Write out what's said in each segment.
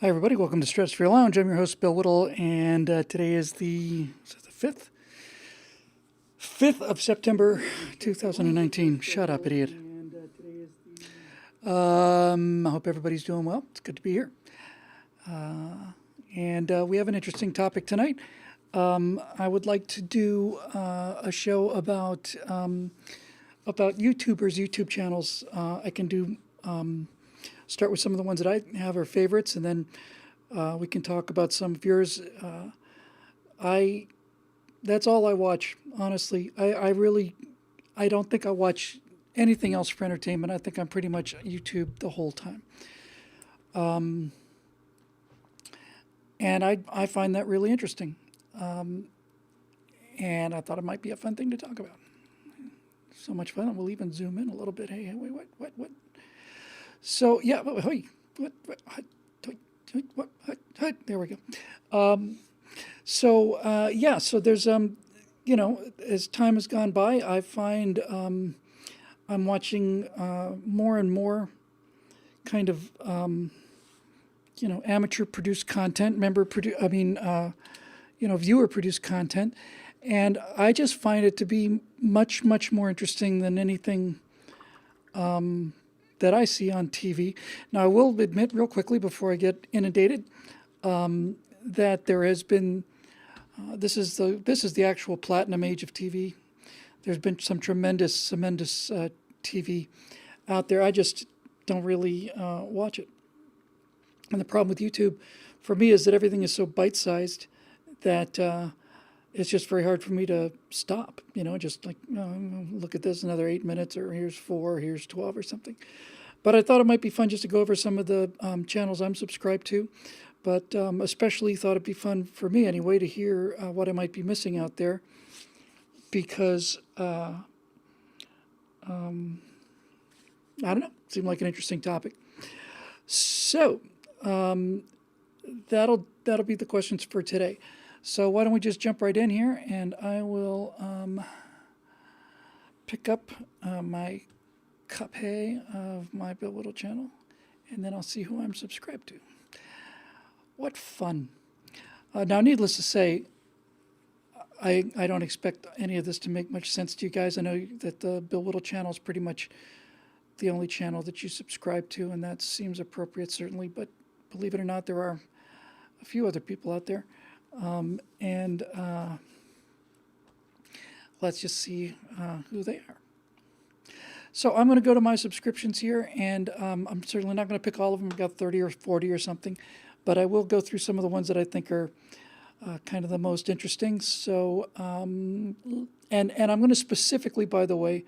Hi, everybody. Welcome to Stratosphere Lounge. I'm your host, Bill Whittle, and today is the 5th of September, 2019. Shut up, idiot. I hope everybody's doing well. It's good to be here. And we have an interesting topic tonight. I would like to do a show about YouTubers, YouTube channels. I can do start with some of the ones that I have are favorites, and then we can talk about some of yours. That's all I watch, honestly. I don't think I watch anything else for entertainment. I think I'm pretty much YouTube the whole time. And I find that really interesting. And I thought it might be a fun thing to talk about. So much fun. We'll even zoom in a little bit. Hey, wait, what? So, yeah, there we go. So there's, as time has gone by, I find I'm watching more and more kind of, amateur produced content, viewer produced content. And I just find it to be much, much more interesting than anything that I see on TV. Now, I will admit real quickly before I get inundated that there has been this is the actual platinum age of TV. There's been some tremendous TV out there. I just don't really watch it. And the problem with YouTube, for me, is that everything is so bite-sized that it's just very hard for me to stop. Just like look at this, another 8 minutes, or here's 4, here's 12, or something. But I thought it might be fun just to go over some of the channels I'm subscribed to. But especially thought it'd be fun for me anyway to hear what I might be missing out there, because I don't know, seemed like an interesting topic. So that'll be the questions for today. So why don't we just jump right in here, and I will pick up my copy of my Bill Whittle channel, and then I'll see who I'm subscribed to. What fun. Now, needless to say, I don't expect any of this to make much sense to you guys. I know that the Bill Whittle channel is pretty much the only channel that you subscribe to, and that seems appropriate, certainly. But believe it or not, there are a few other people out there. Let's just see who they are. So I'm going to go to my subscriptions here, and I'm certainly not going to pick all of them. I've got 30 or 40 or something. But I will go through some of the ones that I think are kind of the most interesting. So, and I'm going to specifically, by the way,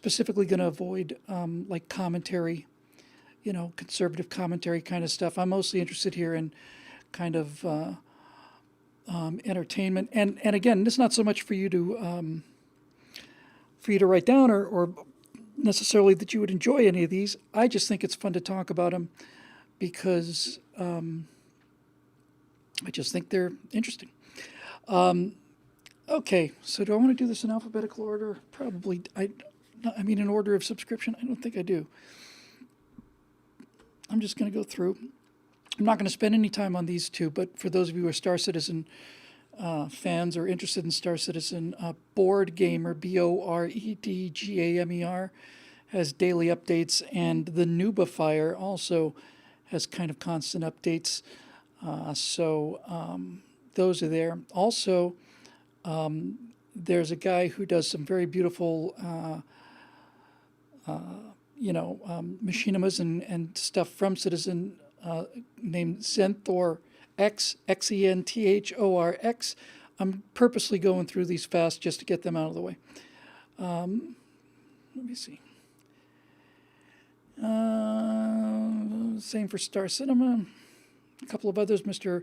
going to avoid like commentary, conservative commentary kind of stuff. I'm mostly interested here in kind of entertainment. And again, it's not so much for you to write down or necessarily that you would enjoy any of these. I just think it's fun to talk about them, because I just think they're interesting. Okay, so do I want to do this in alphabetical order? Probably. In order of subscription? I don't think I do. I'm just going to go through. I'm not going to spend any time on these two, but for those of you who are Star Citizen fans or interested in Star Citizen, Board Gamer, BOREDGAMER, has daily updates, and the Nubifier also has kind of constant updates. Those are there. Also, there's a guy who does some very beautiful, machinimas and stuff from Citizen, named Xenthor X, XENTHORX. I'm purposely going through these fast just to get them out of the way. Let me see. Same for Star Cinema. A couple of others, Mr.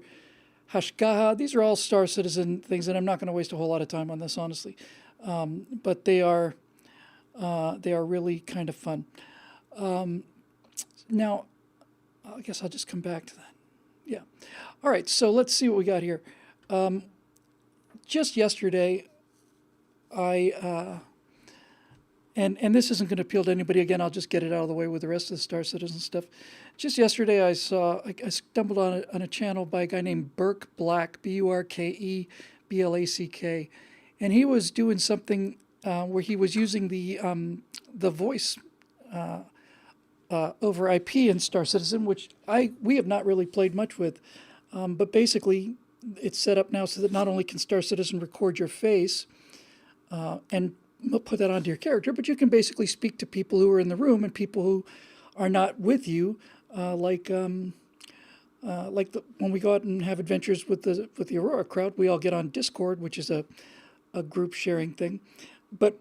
Hashgaha. These are all Star Citizen things, and I'm not going to waste a whole lot of time on this, honestly. But they are really kind of fun. Now, I guess I'll just come back to that. Yeah. All right, so let's see what we got here. Just yesterday, I and this isn't going to appeal to anybody. Again, I'll just get it out of the way with the rest of the Star Citizen stuff. Just yesterday, I stumbled on a channel by a guy named Burke Black, BURKE BLACK, and he was doing something where he was using the voice over IP in Star Citizen, which we have not really played much with, but basically it's set up now so that not only can Star Citizen record your face and put that onto your character, but you can basically speak to people who are in the room and people who are not with you, when we go out and have adventures with the Aurora crowd, we all get on Discord, which is a group sharing thing. But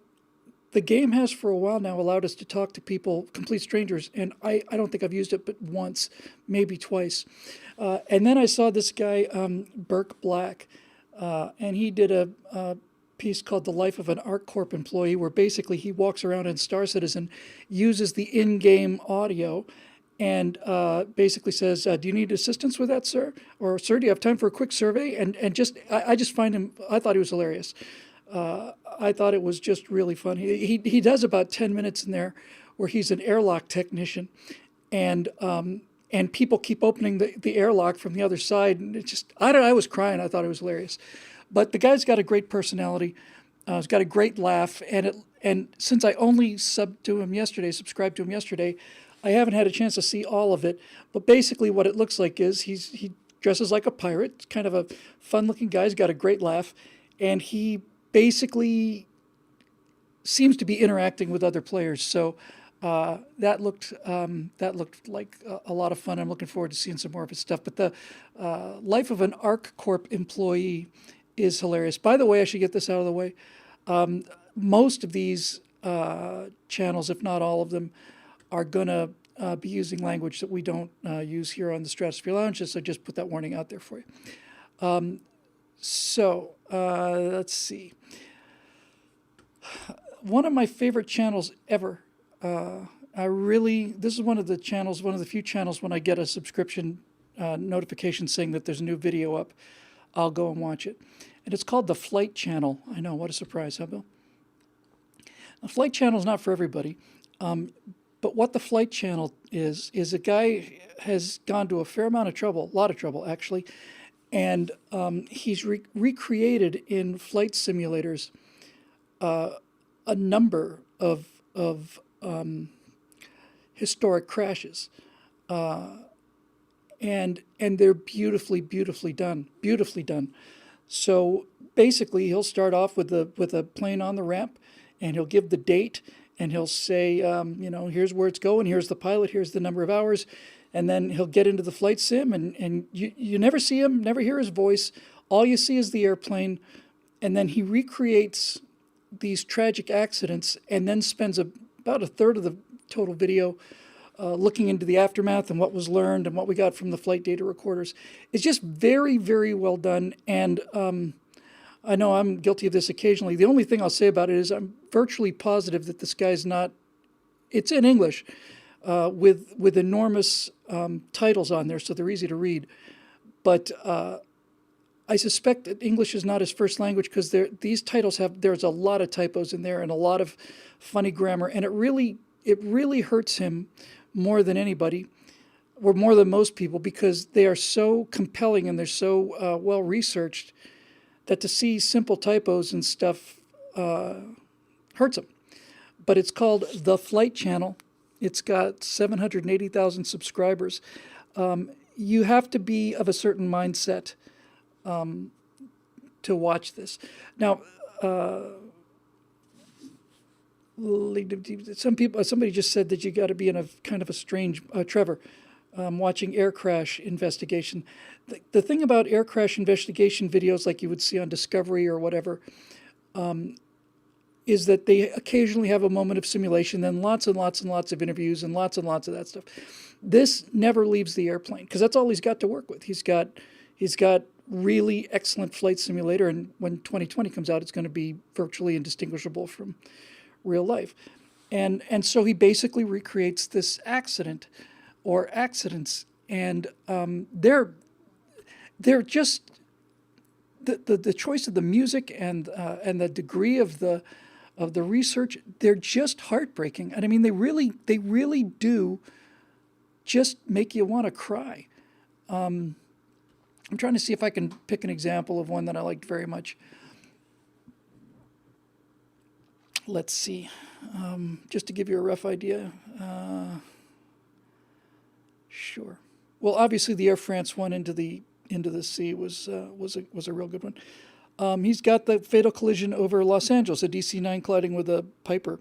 the game has for a while now allowed us to talk to people, complete strangers, and I don't think I've used it but once, maybe twice. And then I saw this guy, Burke Black, and he did a piece called The Life of an ArcCorp Employee, where basically he walks around in Star Citizen, uses the in-game audio, and basically says, do you need assistance with that, sir? Or, sir, do you have time for a quick survey? And I just find him, I thought he was hilarious. I thought it was just really fun. He does about 10 minutes in there where he's an airlock technician, and people keep opening the airlock from the other side, and it just, I was crying. I thought it was hilarious. But the guy's got a great personality. He's got a great laugh, and since I only subscribed to him yesterday, I haven't had a chance to see all of it. But basically, what it looks like is he dresses like a pirate. It's kind of a fun-looking guy. He's got a great laugh, and he basically seems to be interacting with other players. So that looked like a lot of fun. I'm looking forward to seeing some more of his stuff. But the Life of an ArcCorp Employee is hilarious. By the way, I should get this out of the way. Most of these channels, if not all of them, are going to be using language that we don't use here on the Stratosphere Lounge, so just put that warning out there for you. Let's see. One of my favorite channels ever. This is one of the few channels when I get a subscription notification saying that there's a new video up, I'll go and watch it. And it's called the Flight Channel. I know, what a surprise, huh, Bill? The Flight Channel is not for everybody. But what the Flight Channel is a guy has gone to a fair amount of trouble, a lot of trouble actually, and he's recreated in flight simulators a number of historic crashes, and they're beautifully done. So basically, he'll start off with a plane on the ramp, and he'll give the date. And he'll say, here's where it's going, here's the pilot, here's the number of hours. And then he'll get into the flight sim, and you never see him, never hear his voice. All you see is the airplane. And then he recreates these tragic accidents and then spends about a third of the total video looking into the aftermath and what was learned and what we got from the flight data recorders. It's just very, very well done. And I know I'm guilty of this occasionally. The only thing I'll say about it is I'm virtually positive that this guy's not, it's in English with enormous titles on there, so they're easy to read. But I suspect that English is not his first language because these titles there's a lot of typos in there and a lot of funny grammar, and it really hurts him more than anybody, or more than most people, because they are so compelling and they're so well researched that to see simple typos and stuff hurts them. But it's called The Flight Channel. It's got 780,000 subscribers. You have to be of a certain mindset to watch this. Now, somebody just said that you got to be in a kind of a strange, Trevor, watching air crash investigation. The thing about air crash investigation videos like you would see on Discovery or whatever is that they occasionally have a moment of simulation, then lots and lots and lots of interviews and lots of that stuff. This never leaves the airplane because that's all he's got to work with. He's got really excellent flight simulator, and when 2020 comes out, it's going to be virtually indistinguishable from real life. And so he basically recreates this accident or accidents, and they're just the choice of the music and the degree of the of the research, they're just heartbreaking. And I mean, they really do just make you want to cry. I'm trying to see if I can pick an example of one that I liked very much. Let's see, just to give you a rough idea. Sure. Well, obviously the Air France one into the sea was a real good one. He's got the fatal collision over Los Angeles, a DC-9 colliding with a Piper.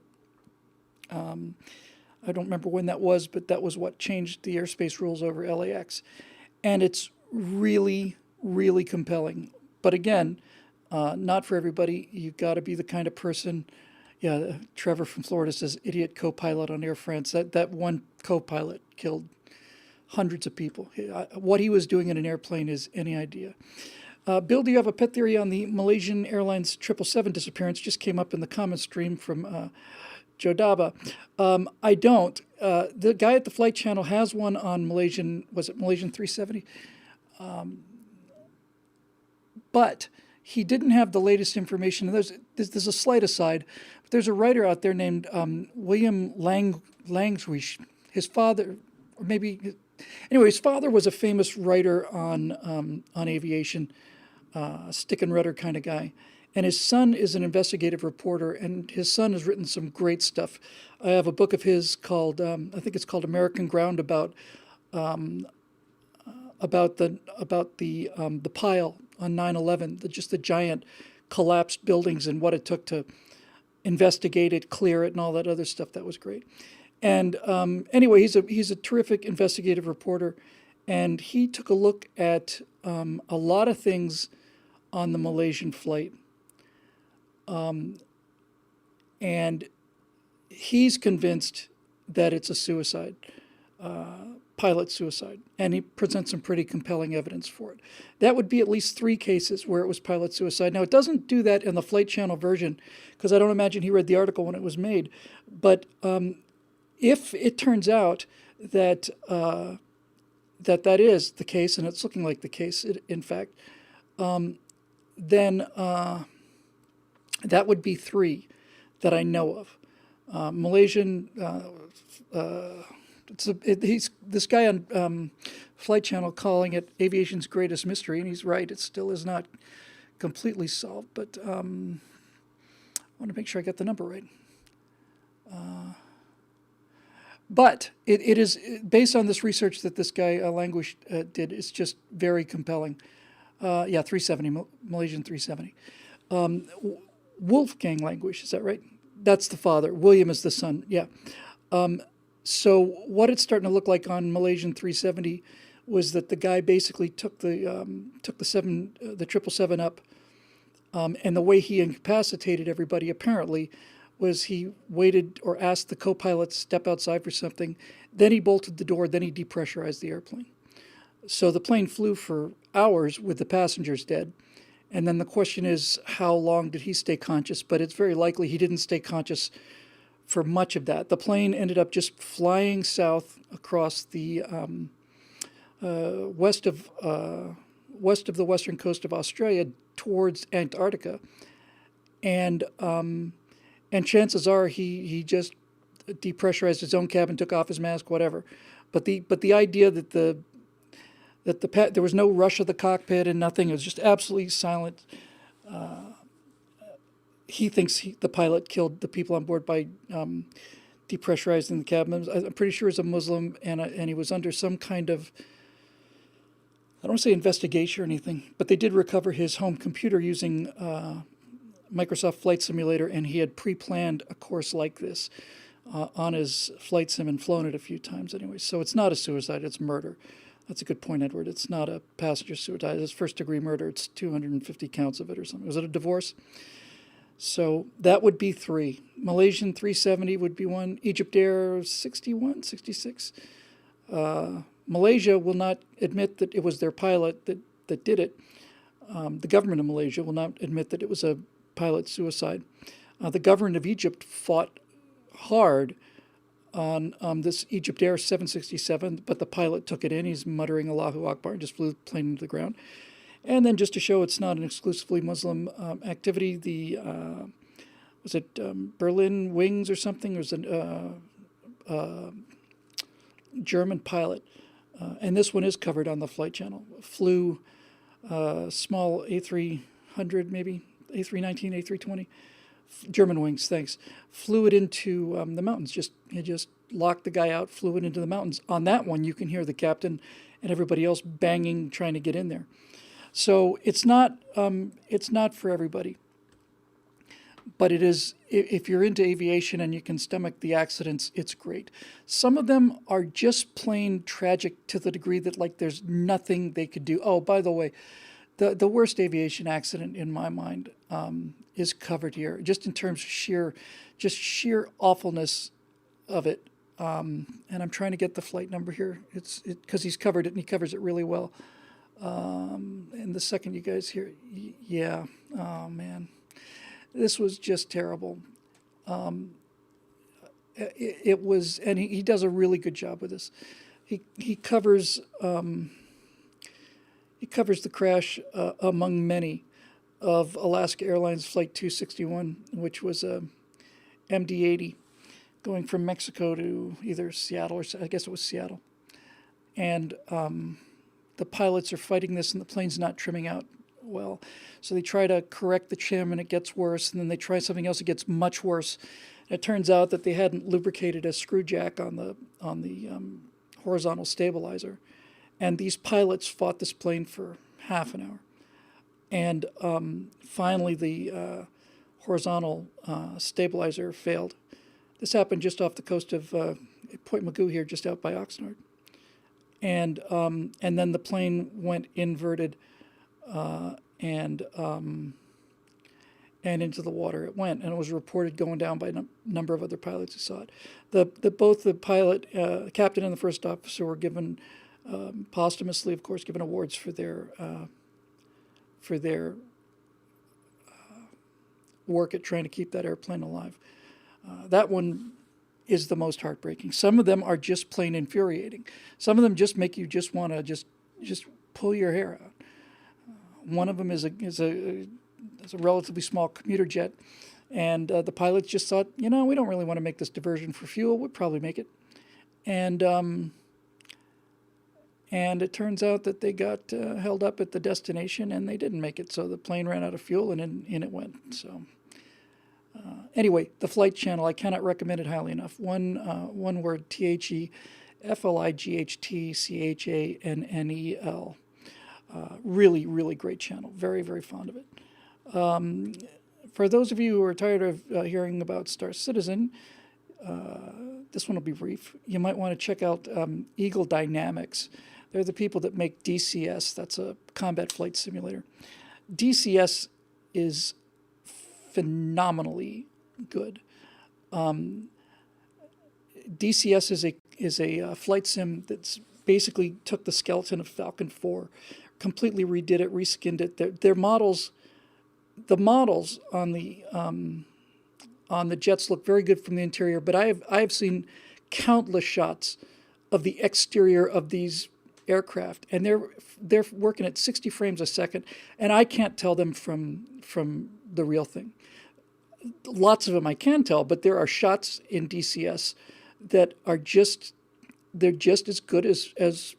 I don't remember when that was, but that was what changed the airspace rules over LAX. And it's really, really compelling. But again, not for everybody. You've got to be the kind of person. Yeah, Trevor from Florida says, idiot co-pilot on Air France. That one co-pilot killed hundreds of people. What he was doing in an airplane is any idea. Bill, do you have a pet theory on the Malaysian Airlines 777 disappearance? Just came up in the comment stream from Joe Daba. I don't. The guy at the Flight Channel has one on Malaysian 370? But he didn't have the latest information. There's a slight aside. But there's a writer out there named William Langwish. His father, or maybe, anyway, his father was a famous writer on aviation, stick and rudder kind of guy. And his son is an investigative reporter, and his son has written some great stuff. I have a book of his called, I think it's called American Ground, about the pile on 9/11, just the giant collapsed buildings and what it took to investigate it, clear it, and all that other stuff. That was great. And anyway, he's a terrific investigative reporter, and he took a look at a lot of things on the Malaysian flight. And he's convinced that it's a suicide, pilot suicide, and he presents some pretty compelling evidence for it. That would be at least 3 cases where it was pilot suicide. Now, it doesn't do that in the Flight Channel version, because I don't imagine he read the article when it was made. But if it turns out that that is the case, and it's looking like the case, in fact, then that would be 3 that I know of. Malaysian, he's this guy on Flight Channel calling it aviation's greatest mystery, and he's right. It still is not completely solved, but I want to make sure I got the number right. But it is based on this research that this guy Languish did. It's just very compelling. 370, Malaysian 370. Wolfgang Languish, is that right? That's the father. William is the son. Yeah. So what it's starting to look like on Malaysian 370 was that the guy basically took the 777 up, and the way he incapacitated everybody apparently was he waited or asked the co-pilot to step outside for something, then he bolted the door, then he depressurized the airplane. So the plane flew for hours with the passengers dead. And then the question is, how long did he stay conscious? But it's very likely he didn't stay conscious for much of that. The plane ended up just flying south across the west of the western coast of Australia towards Antarctica, and chances are he just depressurized his own cabin, took off his mask, whatever. But the idea that there was no rush of the cockpit and nothing, it was just absolutely silent. He thinks the pilot killed the people on board by depressurizing the cabin. I'm pretty sure he's a Muslim, and he was under some kind of, I don't want to say investigation or anything, but they did recover his home computer using Microsoft Flight Simulator, and he had pre-planned a course like this on his flight sim and flown it a few times anyway. So it's not a suicide, it's murder. That's a good point, Edward. It's not a passenger suicide. It's first-degree murder. It's 250 counts of it or something. Was it a divorce? So that would be 3. Malaysian 370 would be 1. Egypt Air 61, 66. Malaysia will not admit that it was their pilot that did it. The government of Malaysia will not admit that it was a pilot suicide. The government of Egypt fought hard on this Egypt Air 767, but the pilot took it in. He's muttering Allahu Akbar and just flew the plane into the ground. And then just to show it's not an exclusively Muslim activity, the was it Berlin Wings or something? It was a German pilot. And this one is covered on the Flight Channel. Flew small A300, maybe A319, A320, German wings. Thanks. Flew it into the mountains. He just locked the guy out, flew it into the mountains. On that one, you can hear the captain and everybody else banging, trying to get in there. So it's not for everybody. But it is, if you're into aviation and you can stomach the accidents, it's great. Some of them are just plain tragic to the degree that, like, there's nothing they could do. Oh, by the way, the worst aviation accident in my mind is covered here, just in terms of sheer awfulness of it. And I'm trying to get the flight number here. It's because he's covered it and he covers it really well. And the second you guys hear, yeah, oh man. This was just terrible. It was, and he does a really good job with this. He covers the crash among many of Alaska Airlines Flight 261, which was a MD-80 going from Mexico to either Seattle or I guess it was Seattle. And the pilots are fighting this, and the plane's not trimming out well. So they try to correct the trim and it gets worse, and then they try something else, it gets much worse. And it turns out that they hadn't lubricated a screw jack on the horizontal stabilizer. And these pilots fought this plane for half an hour. And finally the horizontal stabilizer failed. This happened just off the coast of Point Mugu here, just out by Oxnard. And then the plane went inverted and into the water it went, and it was reported going down by a number of other pilots who saw it. Both the pilot, captain, and the first officer were given posthumously, of course, given awards for their work at trying to keep that airplane alive. That one is the most heartbreaking. Some of them are just plain infuriating. Some of them just make you just want to just pull your hair out. One of them is a relatively small commuter jet, and the pilots just thought, we don't really want to make this diversion for fuel. We'll probably make it, and it turns out that they got held up at the destination, and they didn't make it. So the plane ran out of fuel, and in it went. So anyway, the Flight Channel, I cannot recommend it highly enough. One word: TheFlightChannel. Really, really great channel. Very, very fond of it. For those of you who are tired of hearing about Star Citizen, this one will be brief. You might want to check out Eagle Dynamics. They're the people that make DCS. That's a combat flight simulator. DCS is phenomenally good. DCS is a flight sim that's basically took the skeleton of Falcon 4, completely redid it, reskinned it. Their models, the models on the jets look very good from the interior, but I have seen countless shots of the exterior of these aircraft, and they're working at 60 frames a second, and I can't tell them from the real thing. Lots of them I can tell, but there are shots in DCS that are they're just as good as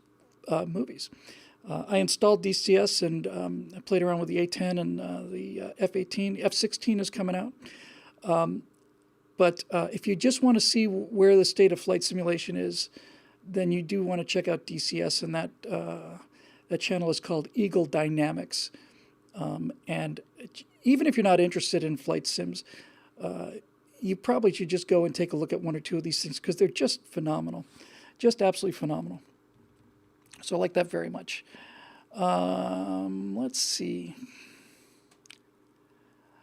movies. I installed DCS and I played around with the A10 and the F-18. F-16 is coming out. But if you just want to see where the state of flight simulation is, then you do want to check out DCS, and that channel is called Eagle Dynamics. And even if you're not interested in flight sims, you probably should just go and take a look at one or two of these things because they're just phenomenal. Just absolutely phenomenal. So I like that very much. Let's see.